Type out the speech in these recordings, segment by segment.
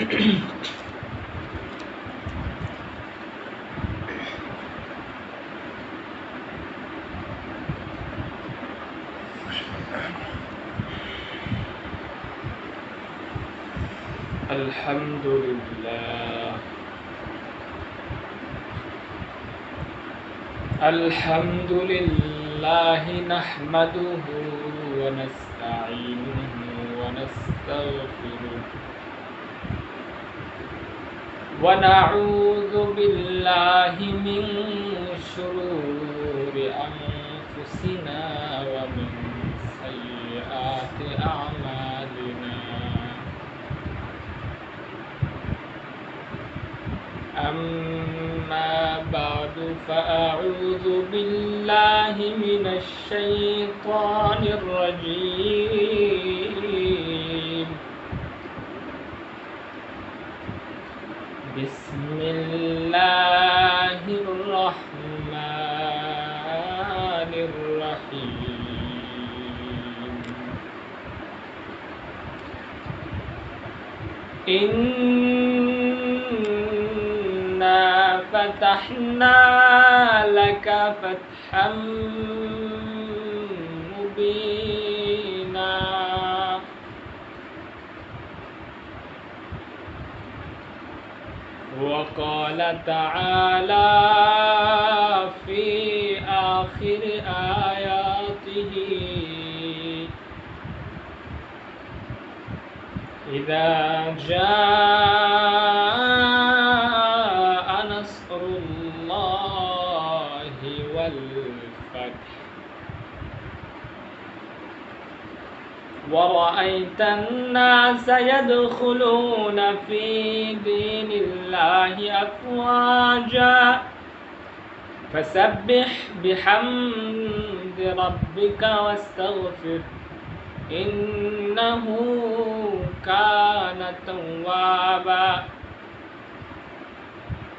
الحمد لله نحمده ونستعينه ونستغفره ونعوذ بالله من شرور أنفسنا ومن سيئات أعمالنا أما بعد فأعوذ بالله من الشيطان الرجيم بسم الله الرحمن الرحيم إنا فتحنا لك فتحا مبينا وقال تعالى في آخر آياته إذا جاء نصر الله والفتح ورأيت الناس يدخلون في دين الله أفواجا فسبح بحمد ربك واستغفر إنه كان توابا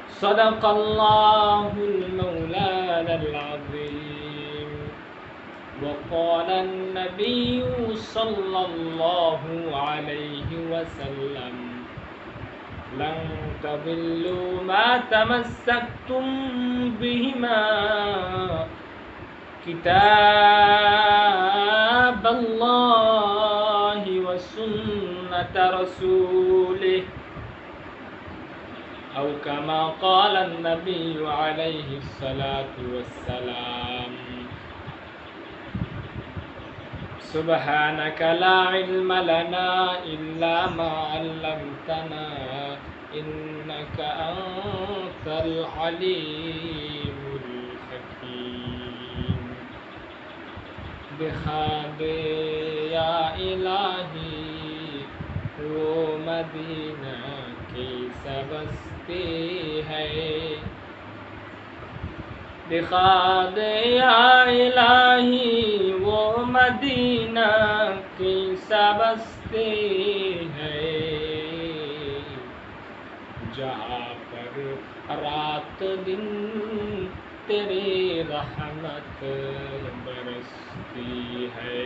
صدق الله المولانا العظيم وقال النبي صلى الله عليه وسلم لن تضلوا ما تمسكتم بهما كتاب الله وسنة رسوله أو كما قال النبي عليه الصلاة والسلام سبحانك لا علم لنا إلا ما علمتنا إنك أنت العليم الحكيم دکھا دے یا الہی وہ مدینہ کی سبستی ہے دکھا دے یا الہی وہ مدینہ کی سبستی ہے جہاں پر رات دن تیری رحمت برستی ہے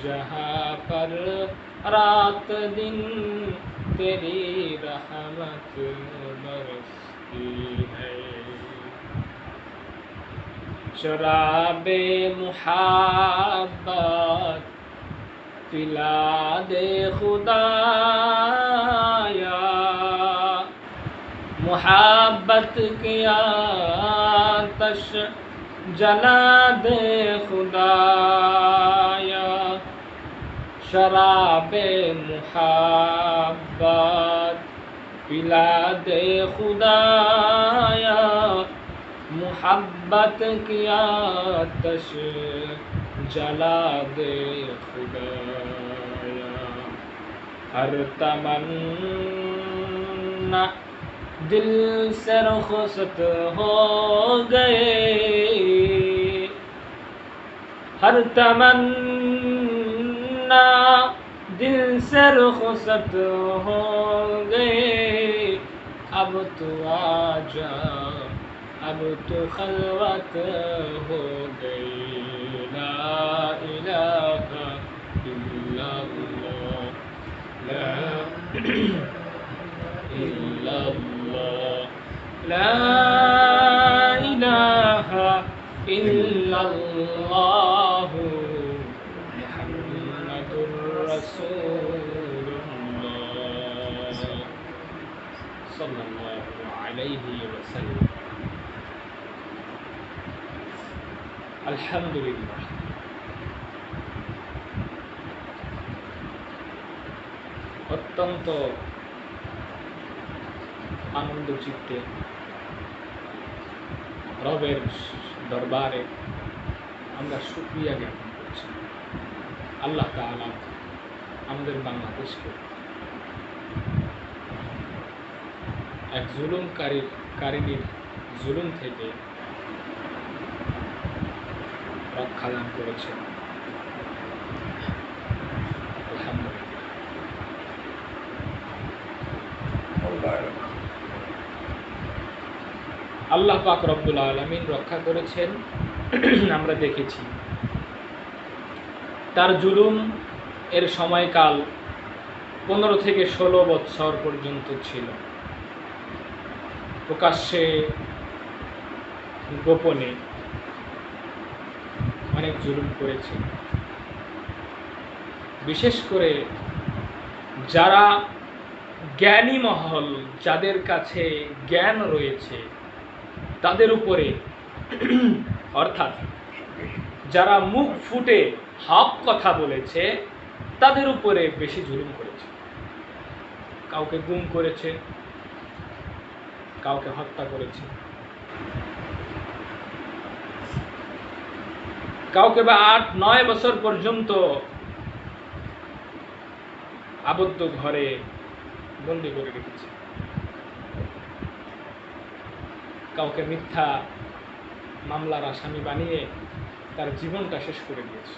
جہاں پر رات دن تیری رحمت برستی ہے شراب محبت پلا دے خدایا محبت کی آتش جلا دے خدایا شراب محبت پلا دے خدایا محبت کی آتش جلا دے خدایا ہر تمنا دل سے رخصت ہو گئے ہر تمنا دل سے رخصت ہو گئے اب تو آجا اب تو خلوت ہو گئی لا الہ الا اللہ لا ইল্লাল্লাহ লা ইলাহা ইল্লাল্লাহ মুহাম্মাদুর রাসূলুল্লাহ সাল্লাল্লাহু আলাইহি ওয়াসাল্লাম। আলহামদুলিল্লাহ, অত্যন্ত আনন্দ চিত্তে রবের দরবারে আমরা শুকরিয়া জ্ঞাপন করছি। আল্লাহ তাআলা আমাদের বাংলাদেশকে এক জুলুমকারীর জুলুম থেকে রক্ষা দান করেছেন। আল্লাহ পাক রব্বুল আলামিন রক্ষা করেছেন। আমরা দেখেছি তার জুলুম এর সময়কাল 15 থেকে 16 বছর পর্যন্ত ছিল। প্রকাশ্যে গোপনে অনেক জুলুম করেছে। বিশেষ করে যারা জ্ঞানী মহল, যাদের কাছে জ্ঞান রয়েছে, তাদের উপরে, অর্থাৎ যারা মুখ ফুটে হক কথা বলেছে তাদের উপরে বেশি জুলুম করেছে। কাউকে গুম করেছে, কাউকে হত্যা করেছে, কাউকে বা 8-9 বছর পর্যন্ত আবদ্ধ ঘরে বন্দী করে রেখেছে, কাউকে মিথ্যা মামলার আসামি বানিয়ে তার জীবনটা শেষ করে দিয়েছে।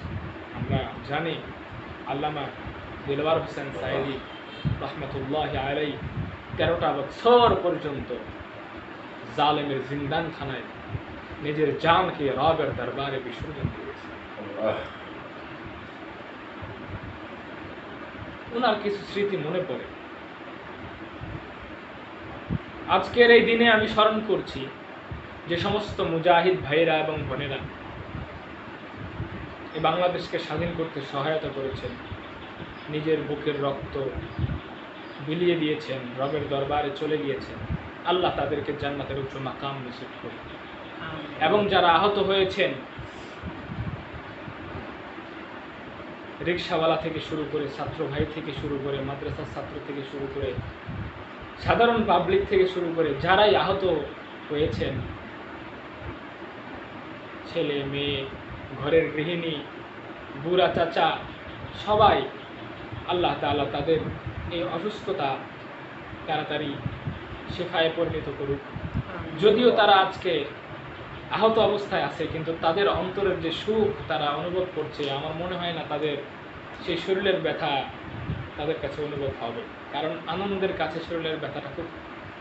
আমরা জানি আল্লামা দিলওয়ার হোসেন সাইদি রহমতুল্লাহ আলাই 13টা বছর পর্যন্ত জালেমের জিন্দানখানায় নিজের জানকে রবের দরবারে বিসর্জন দিয়েছে। ওনার কিছু স্মৃতি মনে পড়ে। আজকের এই দিনে আমি স্মরণ করছি যে সমস্ত মুজাহিদ ভাইরা এবং বোনেরা এই বাংলাদেশকে স্বাধীন করতে সহায়তা করেছেন, নিজের বুকের রক্ত বিলিয়ে দিয়েছেন, রবের দরবারে চলে গিয়েছেন। আল্লাহ তাদেরকে জান্নাতের উচ্চ মাকাম নসিব করুন। এবং যারা আহত হয়েছেন, রিকশাওয়ালা থেকে শুরু করে, ছাত্র ভাই থেকে শুরু করে, মাদ্রাসার ছাত্র থেকে শুরু করে, সাধারণ পাবলিক থেকে শুরু করে যারাই আহত হয়েছেন, ছেলে মেয়ে, ঘরের গৃহিণী, বুড়া চাচা, সবাই, আল্লাহ তাআলা তাদের এই অসুস্থতা তাড়াতাড়ি শিফায়ে পরিণত করুক। যদিও তারা আজকে আহত অবস্থায় আছে, কিন্তু তাদের অন্তরের যে সুখ তারা অনুভব করছে, আমার মনে হয় না তাদের সেই শরীরের ব্যথা তাদের কাছে অনুভব হবে। কারণ আনন্দের কাছে শরীরের ব্যথাটা খুব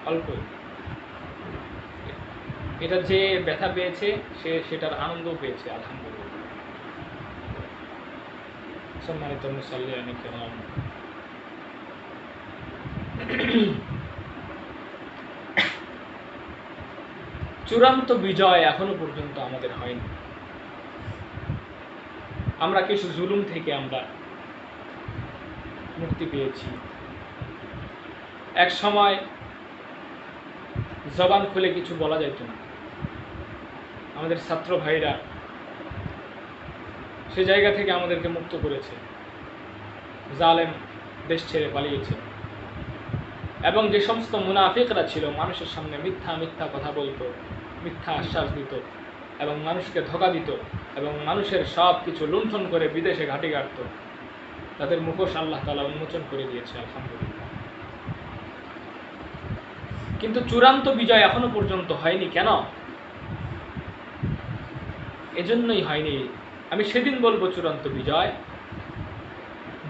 অল্প। এটা যে ব্যথা পেয়েছে সে সেটার আনন্দও পেয়েছে, আলহামদুলিল্লাহ। সম্মানিত মুসাল্লিয়ান কিরাম, চূড়ান্ত বিজয় এখনো পর্যন্ত আমাদের হয়নি। আমরা কিছু জুলুম থেকে আমরা মুক্তি পেয়েছি। এক সময় জবান খুলে কিছু বলা যেত না। আমাদের ছাত্র ভাইরা সে জায়গা থেকে আমাদেরকে মুক্ত করেছে। জালেম দেশ ছেড়ে পালিয়েছে। এবং যে সমস্ত মুনাফিকরা ছিল, মানুষের সামনে মিথ্যা মিথ্যা কথা বলতো, মিথ্যা আশ্বাস দিত এবং মানুষকে ধোঁকা দিত এবং মানুষের সব কিছু লুণ্ঠন করে বিদেশে ঘাঁটি গাড়ত, তাদের মুখোশ আল্লাহ তাআলা উন্মোচন করে দিয়েছে, আলহামদুলিল্লাহ। কিন্তু চূড়ান্ত বিজয় এখনো পর্যন্ত হয়নি। কেন? এজন্যই হয়নি, আমি সেদিন বলবো চূড়ান্ত বিজয়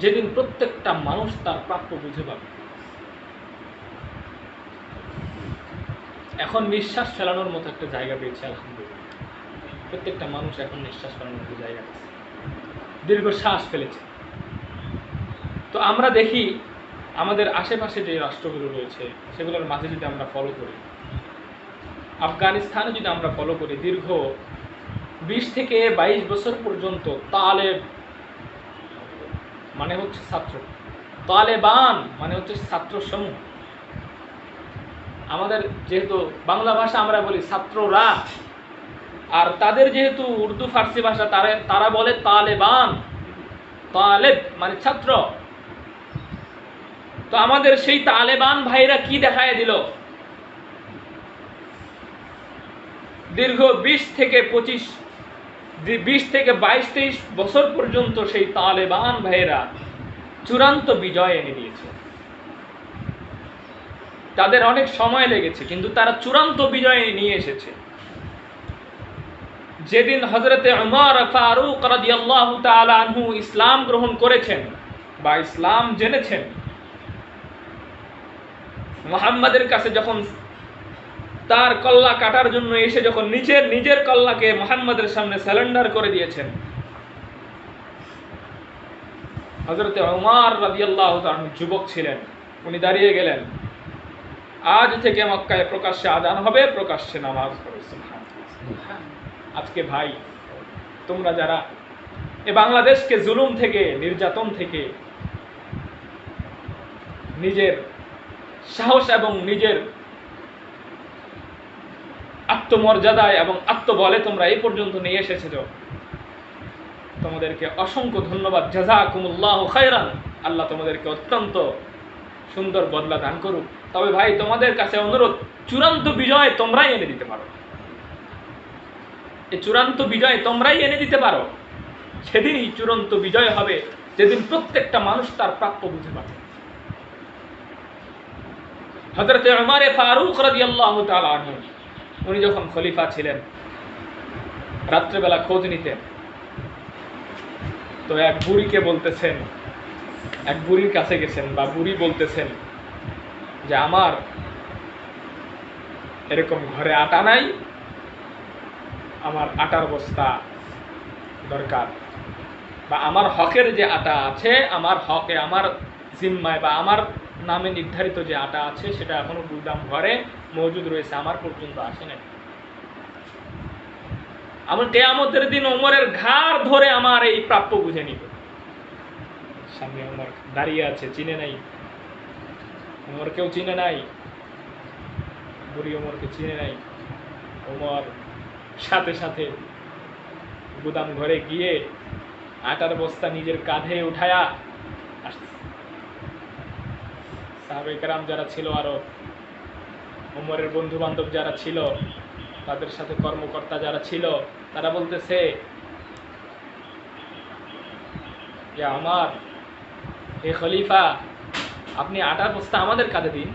যেদিন প্রত্যেকটা মানুষ তার প্রাপ্য বুঝে পাবে। এখন নিঃশ্বাস ফেলানোর মতো একটা জায়গা পেয়েছে, আলহামদুলিল্লাহ। প্রত্যেকটা মানুষ এখন নিঃশ্বাস ফেলানোর মতো জায়গা পেয়েছে, দীর্ঘ শ্বাস ফেলেছে। তো আমরা দেখি আমাদের আশেপাশে যে রাষ্ট্রগুলো রয়েছে সেগুলোর মাঝে যদি আমরা ফলো করি, আফগানিস্তানে যদি আমরা ফলো করি, দীর্ঘ 20 থেকে 22 বছর পর্যন্ত তালেব মানে হচ্ছে ছাত্র, তালেবান মানে হচ্ছে ছাত্র সমূহ। আমাদের যেহেতু বাংলা ভাষা আমরা বলি ছাত্ররা, আর তাদের যেহেতু উর্দু ফার্সি ভাষা তারা বলে তালেবান, তালেব মানে ছাত্র। তো আমাদের সেই তালেবান ভাইরা কি দেখায় দিল, দীর্ঘ 20 থেকে 22-23 বছর পর্যন্ত সেই তালেবান ভাইরা চূড়ান্ত বিজয় এনে দিয়েছে। তাদের অনেক সময় লেগেছে, কিন্তু তারা চূড়ান্ত বিজয় নিয়ে এসেছে। যেদিন হযরতে উমর ফারুক রাদিয়াল্লাহু তাআলা আনহু ইসলাম গ্রহণ করেছেন বা ইসলাম জেনেছেন, মুহাম্মাদের কাছে যখন তার কল্লা কাটার জন্য এসে যখন নিজের কল্লাকে মুহাম্মাদের সামনে সারেন্ডার করে দিয়েছেন, হযরতে উমর রাদিয়াল্লাহু তাআলা যুবক ছিলেন, উনি দাঁড়িয়ে গেলেন, আজ থেকে মক্কায় প্রকাশ্যে আযান হবে, প্রকাশ্যে নামাজ পড়বে। সুবহানাল্লাহ। আজকে ভাই, তোমরা যারা এই বাংলাদেশকে জুলুম থেকে, নির্যাতন থেকে নিজের সাহস এবং নিজের আত্মমর্যাদায় এবং আত্মবলে তোমরা এই পর্যন্ত নিয়ে এসেছো, তোমাদেরকে অসংখ্য ধন্যবাদ। জাযাকুমুল্লাহু খায়রান। আল্লাহ তোমাদেরকে অত্যন্ত সুন্দর বদলা দান করুক। তবে ভাই, তোমাদের কাছে অনুরোধ, চূড়ান্ত বিজয় তোমরাই এনে দিতে পারো। এই চূড়ান্ত বিজয় তোমরাই এনে দিতে পারো। সেদিনই চূড়ান্ত বিজয় হবে, যেদিন প্রত্যেকটা মানুষ তার প্রাপ্য বুঝে পাবে। হযরতে উমর ফারুক রাদিয়াল্লাহু তাআলা আনহু উনি যখন খলিফা ছিলেন, রাত্রেবেলা খোঁজ নিতেন, তো এক বুড়ির কাছে গেছেন, বা বুড়ি বলতেছেন যে আমার এরকম ঘরে আটা নাই, আমার আটার বস্তা দরকার, বা আমার হকের যে আটা আছে, আমার হকে, আমার জিম্মায় বা আমার নামে নির্ধারিত যে আটা আছে সেটা এখনো গুদাম ঘরে মজুদ রয়েছে, আমার পর্যন্ত আসে নাই। আমার কিয়ামতের দিন ওমরের ঘাড় ধরে আমার এই প্রাপ্য বুঝে নিব। সামনে ওমর দাঁড়িয়ে আছে, চিনে নাই, ওমরকেও চিনে নাই, বুড়ি ওমরকে চিনে নাই। ওমর সাথে সাথে গুদাম ঘরে গিয়ে আটার বস্তা নিজের কাঁধে উঠায়া আসছে। সাহাবায়ে কেরাম যারা ছিল, আরো ওমরের বন্ধু বান্ধব যারা ছিল, তাদের সাথে কর্মকর্তা যারা ছিল, তারা বলতেছে, ইয়া ওমর, হে খলিফা, আপনি আটার বস্তা আমাদের কাঁধে দিন।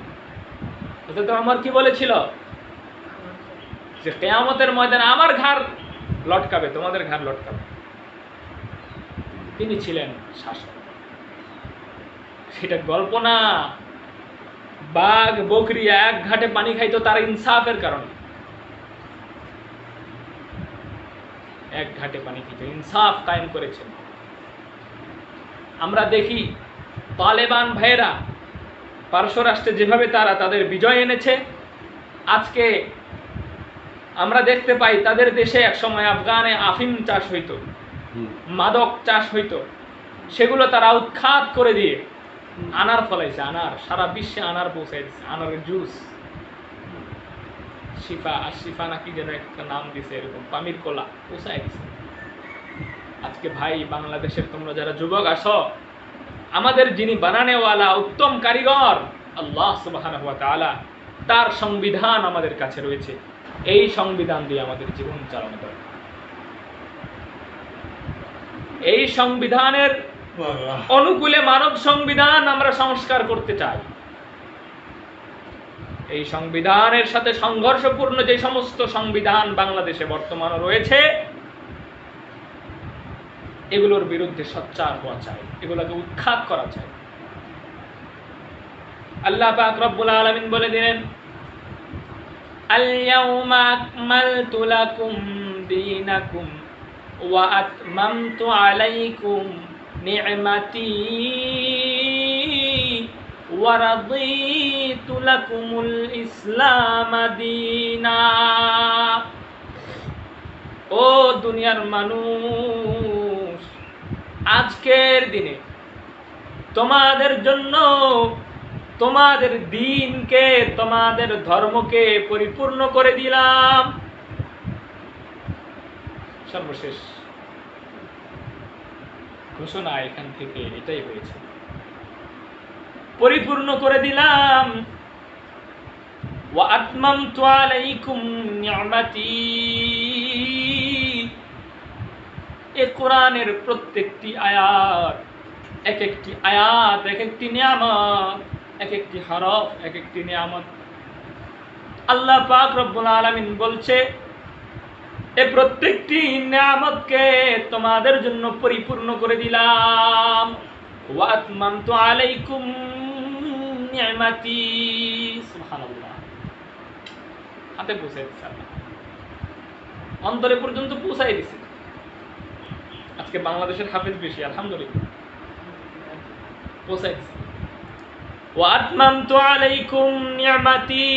হযরত ওমর কি বলেছিল, যে কিয়ামতের ময়দানে আমার ঘাড় লটকাবে, তোমাদের ঘাড় লটকাবে। তিনি ছিলেন শাসক। সেটা গল্প না। বাঘ বকরি এক ঘাটে পানি খাইতো তার ইনসাফের কারণে, এক ঘাটে পানি খাইতো, ইনসাফ কায়েম করেছেন। আমরা দেখি তালেবান ভাইয়েরা পারস্য রাষ্ট্রে যেভাবে তারা তাদের বিজয় এনেছে, আজকে আমরা দেখতে পাই তাদের দেশে একসময় আফগানে আফিম চাষ হইতো, মাদক চাষ হইতো, সেগুলো তারা উৎখাত করে দিয়ে আনার ফলাইছে, আনার সারা বিশ্বে আনার পৌঁছাই দিচ্ছে, আনারের জুস, শিফা নাকি যেন একটা নাম দিছে, এরকম পামির কোলা পৌঁছাই দিচ্ছে। আজকে ভাই, বাংলাদেশের তোমরা যারা যুবক আসো, আমাদের যিনি বানানেওয়ালা উত্তম কারিগর আল্লাহ সুবহানাহু ওয়া তাআলা, তার সংবিধান আমাদের কাছে রয়েছে। এই সংবিধান দিয়ে আমাদের জীবন চালানো দরকার। এই সংবিধানের অনুকূলে মানব সংবিধান আমরা সংস্কার করতে চাই। এই সংবিধানের সাথে সংঘর্ষপূর্ণ যে সমস্ত সংবিধান বাংলাদেশে বর্তমানে রয়েছে, এগুলোর বিরুদ্ধে সোচ্চার হওয়া চাই, এগুলোকে উৎখাত করা চাই। আল্লাহ পাক রব্বুল আলামিন বলে দিলেন, আল-ইয়াউমা আকমালতু লাকুম দীনাকুম ওয়া আতমামতু আলাইকুম নি'মাতি ওয়ারাদিতু লাকুমুল ইসলাম দীনা। ও দুনিয়ার মানুষ, আজকের দিনে তোমাদের জন্য তোমাদের দ্বীনকে, তোমাদের ধর্মকে পরিপূর্ণ করে দিলাম। সর্বশেষ ঘোষণা এখান থেকে এটাই হয়েছে, পরিপূর্ণ করে দিলাম। ওয়া আতমামতু আলাইকুম নি'মাতি। এই কোরআনের প্রত্যেকটি আয়াত, এক একটি আয়াত এক একটি নিয়ামত, এক একটি হরফ এক একটি নিয়ামত। আল্লাহ পাক রব্বুল আলামিন বলছে, এই প্রত্যেকটি নিয়ামতকে তোমাদের জন্য পরিপূর্ণ করে দিলাম। ওয়া আতমামতু আলাইকুম নি'মাতি। সুবহানাল্লাহ। হাতে পৌঁছাই দিচ্ছে আল্লাহ, অন্তরে পর্যন্ত পৌঁছাই দিচ্ছে। আজকে বাংলাদেশের হাফেজ বেশি, আলহামদুলিল্লাহ, পৌঁছাই দিচ্ছে। ওয়া আতমামতু আলাইকুম নি'মাতি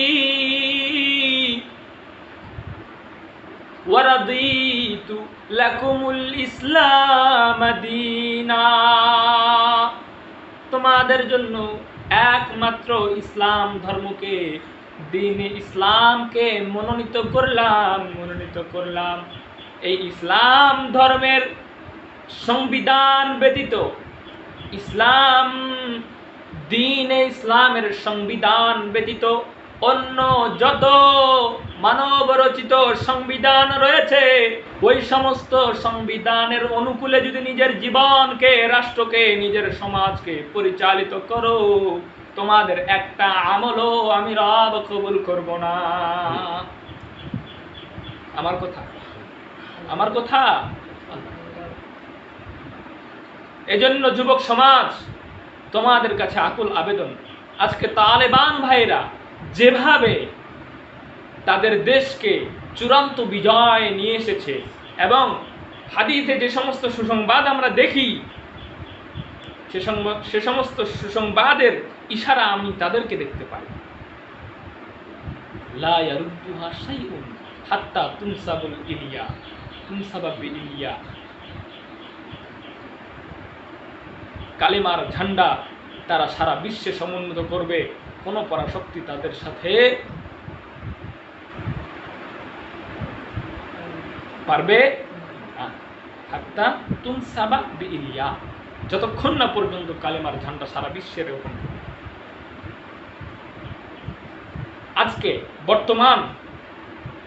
ওয়া রাদিতু লাকুমুল ইসলাম দীনা। তোমাদের জন্য একমাত্র ইসলাম ধর্মকে, দ্বীনে ইসলামকে মনোনীত করলাম। এই ইসলাম ধর্মের সংবিধান ব্যতীত, ইসলাম দ্বীনে ইসলামের সংবিধান ব্যতীত অন্য যত মানব রচিত সংবিধান রয়েছে, ওই সমস্ত সংবিধানের অনুকূলে যদি নিজের জীবনকে, রাষ্ট্রকে, নিজের সমাজকে পরিচালিত করো, তোমাদের একটা আমলও আমি রব কবুল করব না। আমার কথা। এজন্য যুবক সমাজ, তোমাদের কাছে আকুল আবেদন, আজকে তালেবান ভাইরা যেভাবে তাদের দেশকে চূড়ান্ত বিজয় নিয়ে এসেছে, এবং হাদিসে যে সমস্ত সুসংবাদ আমরা দেখি, সে সমস্ত সুসংবাদের ইশারা আমি তাদেরকে দেখতে পাই। লা ইয়ারুদ্দুহা শাইউন হাত্তা তুনসাবা বিইলিয়া। কালিমার ঝান্ডা তারা সারা বিশ্বে সমুন্নত করবে, কোনো পরাশক্তি তাদের সাথে পারবে না। হাত্তা তুনসাবা বিইলিয়া, যতক্ষণ না পর্যন্ত কালিমার ঝান্ডা সারা বিশ্বের ওপর। আজকে বর্তমান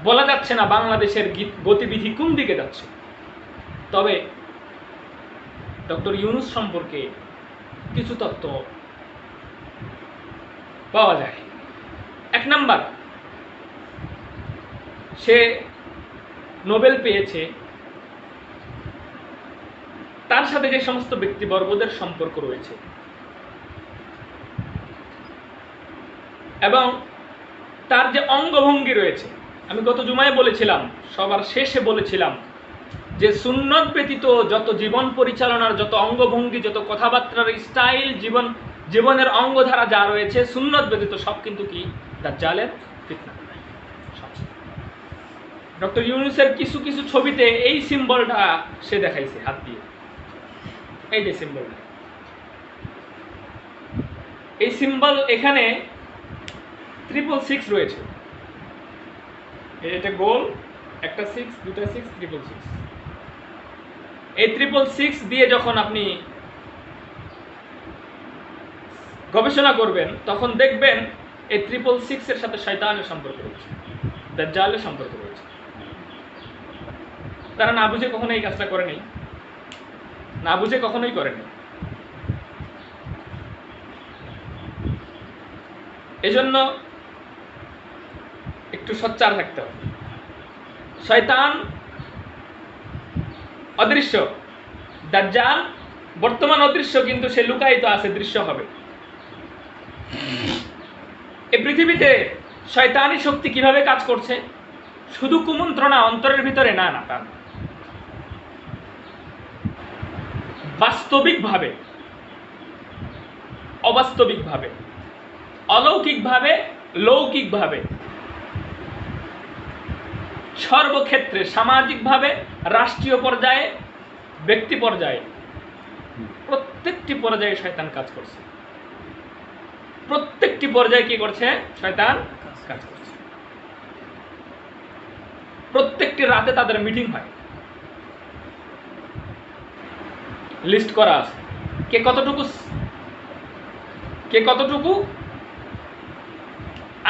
বলা যাচ্ছে না বাংলাদেশের গতিবিধি কোন দিকে যাচ্ছে, তবে ডক্টর ইউনূস সম্পর্কে কিছু তথ্য পাওয়া যায়। এক নাম্বার, সে নোবেল পেয়েছে, তার সাথে যে সমস্ত ব্যক্তিবর্গদের সম্পর্ক রয়েছে, এবং তার যে অঙ্গভঙ্গি রয়েছে, আমি গত জুমায় বলেছিলাম, সবার শেষে বলেছিলাম যে সুন্নত ব্যতীত যত জীবন পরিচালনার যত অঙ্গভঙ্গি, যত কথাবার্তার স্টাইল, জীবনের অঙ্গধারা যা রয়েছে, সুন্নত ব্যতীত সব কিন্তু কি দাজ্জালের ফিতনা। ডক্টর ইউনূসের কিছু কিছু ছবিতে এই সিম্বলটা সে দেখাইছে হাত দিয়ে, এই যে সিম্বলটা, এই সিম্বল এখানে 666 রয়েছে। এটা গোল, একটা 6, দুটা 6, 666। এই 666 দিয়ে যখন আপনি গবেষণা করবেন, তখন দেখবেন এই 666 এর সাথে শয়তানের সম্পর্ক রয়েছে, দাজ্জালের সম্পর্ক রয়েছে। তারা না বুঝে কখনো এই কাজটা করেনি, না বুঝে কখনোই করেনি। এজন্য একটু সোচ্চার থাকতে হবে। শয়তান অদৃশ্য, দাজ্জাল বর্তমান অদৃশ্য, কিন্তু সে লুকায়িত আছে, দৃশ্য হবে। এই পৃথিবীতে শয়তানি শক্তি কিভাবে কাজ করছে? শুধু কুমন্ত্রণা অন্তরের ভিতরে না, তা বাস্তবিকভাবে, অবাস্তবিকভাবে অলৌকিকভাবে, লৌকিকভাবে, সর্বক্ষেত্রে, সামাজিকভাবে, রাষ্ট্রীয় পর্যায়ে, ব্যক্তি পর্যায়ে, প্রত্যেকটি পর্যায়ে শয়তান কাজ করছে। প্রত্যেকটি পর্যায়ে কি করছে? শয়তান কাজ করছে। প্রত্যেকটি রাতে তাদের মিটিং হয়, লিস্ট করা আছে কে কতটুকু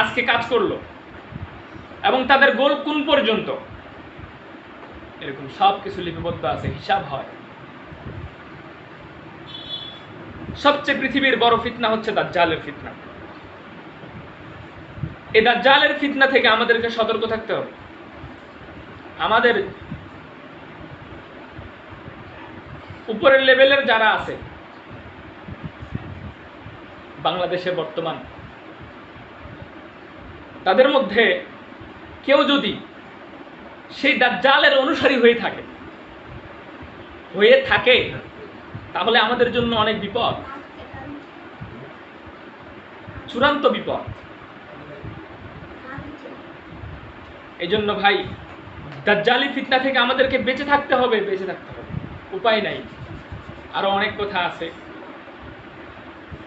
আজকে কাজ করলো এবং তাদের গোল কোন পর্যন্ত, এরকম সব কিছু লিপিবদ্ধ আছে, হিসাব হয়। সবচেয়ে পৃথিবীর বড় ফিতনা হচ্ছে দাজ্জালের ফিতনা। এই দাজ্জালের ফিতনা থেকে আমাদেরকে সতর্ক থাকতে হবে। আমাদের উপরের লেভেলের যারা আছে বাংলাদেশে বর্তমান, তাদের মধ্যে কেউ যদি সেই দাজ্জালের অনুসারী হয়ে থাকে তাহলে আমাদের জন্য অনেক বিপদ, চূড়ান্ত বিপদ। এই জন্য ভাই, দাজ্জালি ফিতনা থেকে আমাদেরকে বেঁচে থাকতে হবে, উপায় নাই। আরো অনেক কথা আছে,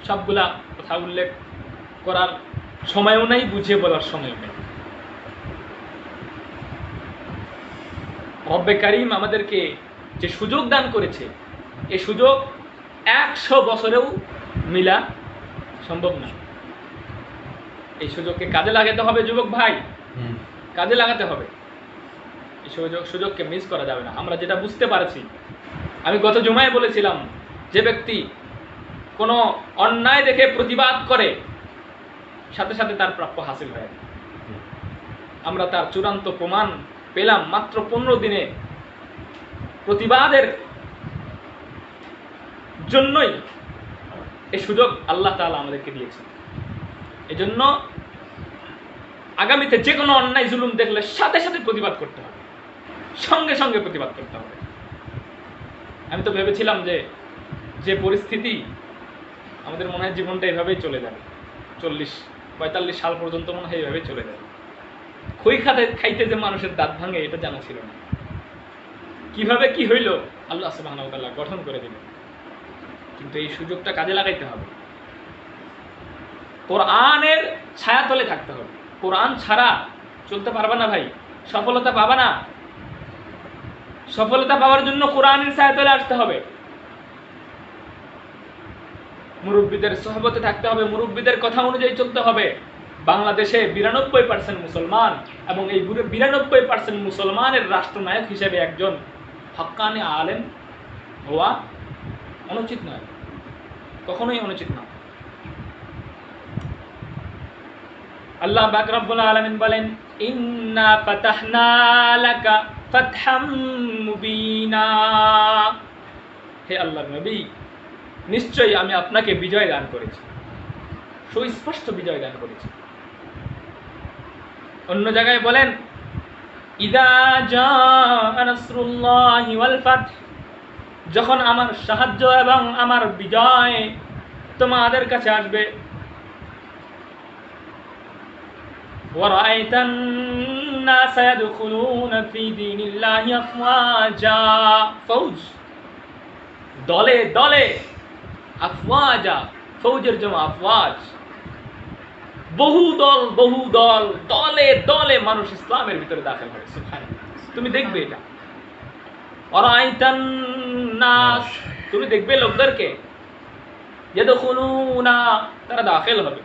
সবগুলা কথা উল্লেখ করার সময়ও নাই, বুঝিয়ে বলার সময়ও নেই। রব্বে কারীম আমাদেরকে যে সুযোগ দান করেছে, এই সুযোগ 100 বছরেও মিলা সম্ভব না। এই সুযোগকে কাজে লাগাতে হবে যুবক ভাই, কাজে লাগাতে হবে। এই সুযোগকে মিস করা যাবে না। আমরা যেটা বুঝতে পারছি, আমি গত জুমায় বলেছিলাম, যে ব্যক্তি কোনো অন্যায় দেখে প্রতিবাদ করে, সাথে সাথে তার প্রাপ্য হাসিল হয়। আমরা তার চূড়ান্ত প্রমাণ পেলাম মাত্র 15 দিনে। প্রতিবাদের জন্যই এই সুযোগ আল্লাহ তাআলা আমাদেরকে দিয়েছেন। এজন্য আগামীতে যে কোনো অন্যায় জুলুম দেখলে সাথে সাথে প্রতিবাদ করতে হবে, সঙ্গে সঙ্গে প্রতিবাদ করতে হবে। আমি তো ভেবেছিলাম যে পরিস্থিতি, আমাদের মনে হয় জীবনটা এভাবেই চলে যাবে, 40-45 সাল পর্যন্ত মনে হয় এভাবেই চলে যাবে। খই খাইতে যে মানুষের দাঁত ভাঙে, এটা জানা ছিল না। কিভাবে কি হইল আল্লাহ সুবহানাহু ওয়া তাআলা গঠন করে দিলেন। কিন্তু এই সুযোগটা কাজে লাগাইতে হবে, কোরআনের ছায়াতলে থাকতে হবে। কোরআন ছাড়া চলতে পারবা না ভাই, সফলতা পাবা না। সফলতা পাওয়ার জন্য কোরআনের ছায়াতলে আসতে হবে, মুরব্বীদের সোহবতে থাকতে হবে, মুরব্বীদের কথা অনুযায়ী চলতে হবে। বাংলাদেশে 92% মুসলমান, এবং এই 92% মুসলমানের রাষ্ট্রনায়ক হিসেবে একজন হক্কানি আলেম হওয়া অনুচিত নয়, কখনোই অনুচিত নয়। আল্লাহ পাক রব্বুল আলামিন বলেন, ইন্না ফাতাহনা লাকা ফাতহাম মুবিনা। হে আল্লাহর নবী, নিশ্চয়ই আমি আপনাকে বিজয় দান করেছি, সুস্পষ্ট বিজয় দান করেছি। অন্য জায়গায় বলেন, ইযা জাআ নাসরুল্লাহি ওয়াল ফাত, যখন আমার সাহায্য এবং আমার বিজয় তোমাদের কাছে আসবে। ওয়ারাআইতান নাসা ইয়াদখুলুনা ফি দীনিল্লাহি আফওয়াজা, ফৌজ, দলে দলে, আফওয়াজা, ফৌজের জমা আফওয়াজ, বহু দল, দলে দলে মানুষ ইসলামের ভিতরে দাখিল হয়। সুবহানাল্লাহ, তুমি দেখবে এটা। ওয়ারাআইতান নাস, তুমি দেখবে লোকদেরকে, ইয়াদখুলুনা, তারা দাখিল হবে,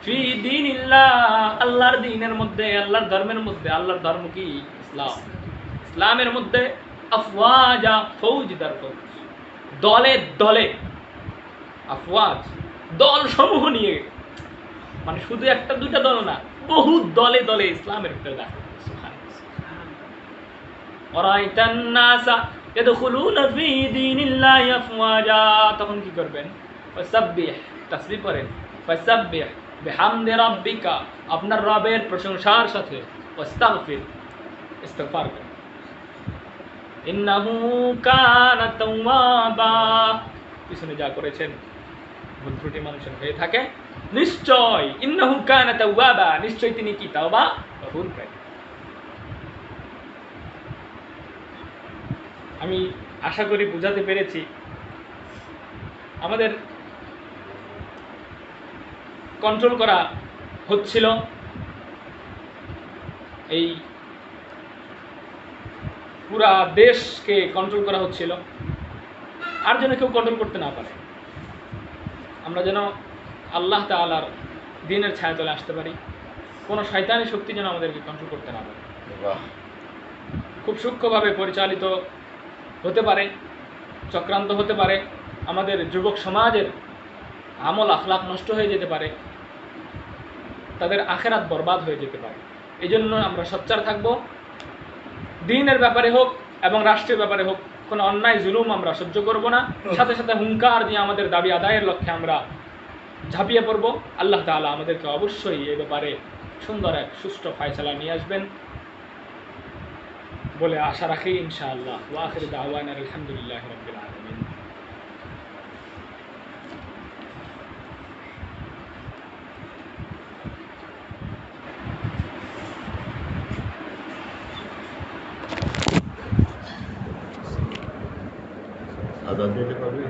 ফি দীনিল্লাহ, আল্লাহর দ্বীনের মধ্যে, আল্লাহর ধর্মের মধ্যে। আল্লাহর ধর্ম কি? ইসলাম। ইসলামের মধ্যে আফওয়াজা, ফৌজদার ফৌজ, দলে দলে, আফওয়াজ, দল সমূহ নিয়ে, মানে শুধু একটা দুইটা দল না, বহু দলে দলে ইসলামের ভিতরে দাখিল। ওয়ারাআইতান নাসা ইয়াদখুলুনা ফি দীনিল্লাহি আফওয়াজা, তখন কি করবেন? ফাসাব্বিহ, তাসবিহ করেন, ফাসাব্বিহ বিহামদি রাব্বিকা, আপনার রবের প্রশংসার সাথে, ওয়াস্তাগফির, ইস্তিগফার করেন, ইন্নাহু কানা তাওয়াবা, পিছনে যা করেছেন ভুল ত্রুটি মানুষের হয়ে থাকে, নিশ্চয় ইন্নাহু কানা তাওয়াবা, নিশ্চয় তিনি কি তাওবা কবুলকারী। আমি আশা করি বুঝাতে পেরেছি। আমাদের কন্ট্রোল করা হচ্ছিল, এই পুরা দেশকে কন্ট্রোল করা হচ্ছিল, আর যেন কেউ কন্ট্রোল করতে না পারে। আমরা যেন আল্লাহ তাআলার দ্বীনের ছায়াতলে আসতে পারি, কোনো শয়তানি শক্তি যেন আমাদেরকে কন্ট্রোল করতে না পারে। খুব সূক্ষ্মভাবে পরিচালিত হতে পারে, চক্রান্ত হতে পারে, আমাদের যুবক সমাজের আমল আখলাক নষ্ট হয়ে যেতে পারে, তাদের আখেরাত বরবাদ হয়ে যেতে পারে। এই জন্য আমরা সোচ্চার থাকব, দ্বীনের ব্যাপারে হোক এবং রাষ্ট্রের ব্যাপারে হোক কোনো অন্যায় জুলুম আমরা সহ্য করব না। সাথে সাথে হুঙ্কার দিয়ে আমাদের দাবি আদায়ের লক্ষ্যে আমরা ঝাঁপিয়ে পড়ব। আল্লাহ তাআলা আমাদেরকে অবশ্যই এই ব্যাপারে সুন্দর এক সুষ্ঠু ফয়সালা নিয়ে আসবেন বলে আশা রাখি ইনশাআল্লাহ। ওয়া আখিরু দাওয়ানা আলহামদুলিল্লাহি রাব্বিল আলামিন। আজাদ দিতে পারবি?